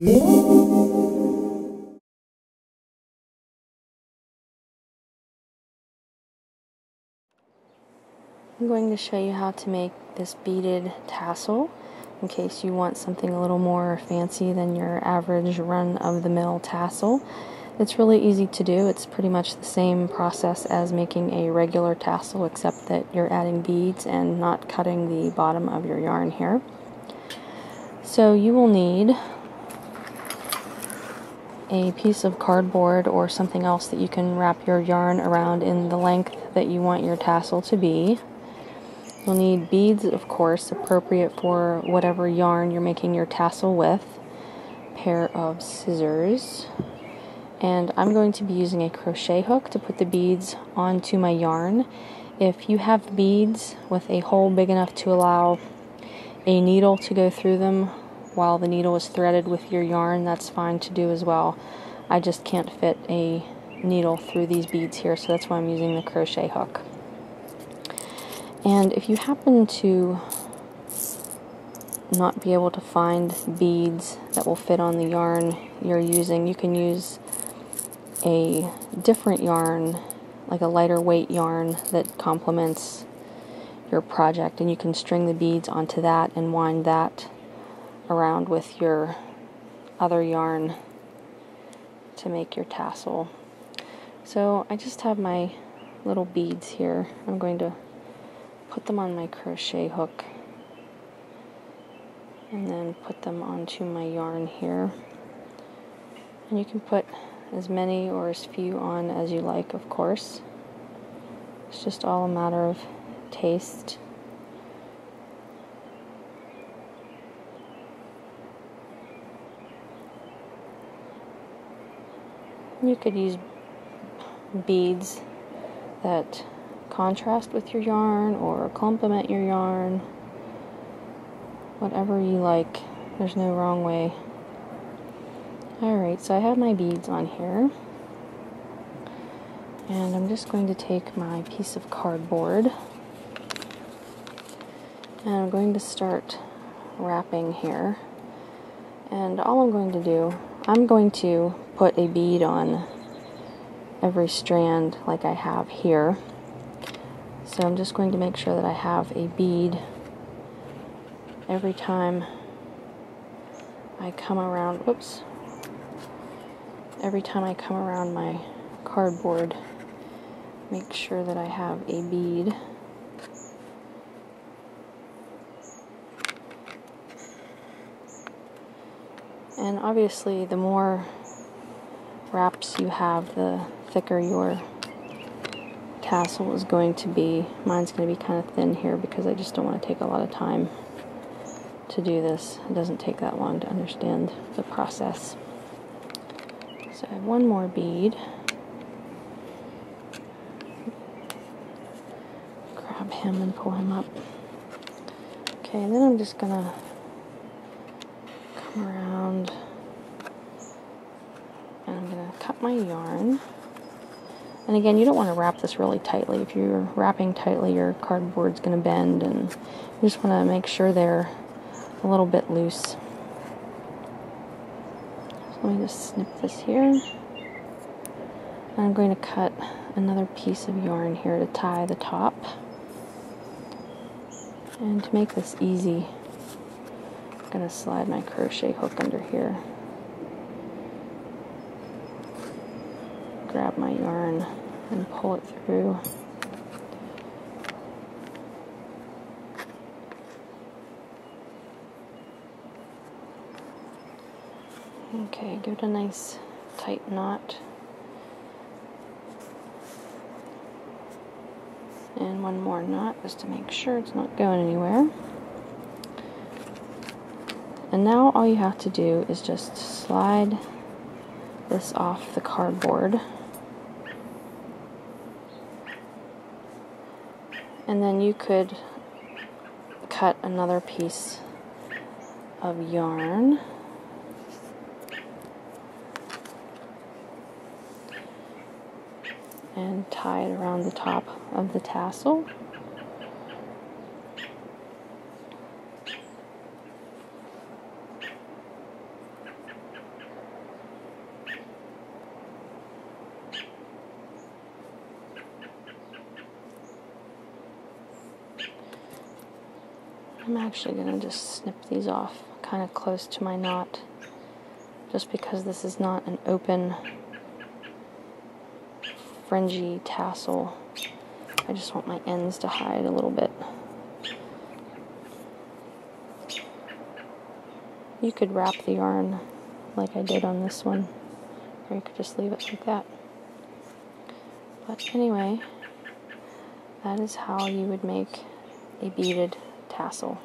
I'm going to show you how to make this beaded tassel in case you want something a little more fancy than your average run-of-the-mill tassel. It's really easy to do. It's pretty much the same process as making a regular tassel, except that you're adding beads and not cutting the bottom of your yarn here. So you will need a piece of cardboard or something else that you can wrap your yarn around in the length that you want your tassel to be. You'll need beads, of course, appropriate for whatever yarn you're making your tassel with, a pair of scissors, and I'm going to be using a crochet hook to put the beads onto my yarn. If you have beads with a hole big enough to allow a needle to go through them while the needle is threaded with your yarn, that's fine to do as well. I just can't fit a needle through these beads here, so that's why I'm using the crochet hook. And if you happen to not be able to find beads that will fit on the yarn you're using, you can use a different yarn, like a lighter weight yarn that complements your project, and you can string the beads onto that and wind that around with your other yarn to make your tassel. So I just have my little beads here. I'm going to put them on my crochet hook and then put them onto my yarn here. And you can put as many or as few on as you like, of course. It's just all a matter of taste. You could use beads that contrast with your yarn or complement your yarn. Whatever you like. There's no wrong way. Alright, so I have my beads on here. And I'm just going to take my piece of cardboard and I'm going to start wrapping here. And all I'm going to do, I'm going to put a bead on every strand like I have here. So I'm just going to make sure that I have a bead every time I come around, every time I come around my cardboard, make sure that I have a bead. And obviously the more wraps you have, the thicker your tassel is going to be. Mine's going to be kind of thin here because I just don't want to take a lot of time to do this. It doesn't take that long to understand the process. So I have one more bead. Grab him and pull him up. Okay, and then I'm just going to come around and I'm going to cut my yarn. And again, you don't want to wrap this really tightly. If you're wrapping tightly, your cardboard's going to bend, and you just want to make sure they're a little bit loose. So let me just snip this here. And I'm going to cut another piece of yarn here to tie the top. And to make this easy, I'm going to slide my crochet hook under here. Grab my yarn and pull it through. Okay, give it a nice tight knot. And one more knot just to make sure it's not going anywhere. And now all you have to do is just slide this off the cardboard. And then you could cut another piece of yarn and tie it around the top of the tassel. I'm actually going to just snip these off kind of close to my knot, just because this is not an open fringy tassel. I just want my ends to hide a little bit. You could wrap the yarn like I did on this one, or you could just leave it like that. But anyway, that is how you would make a beaded tassel.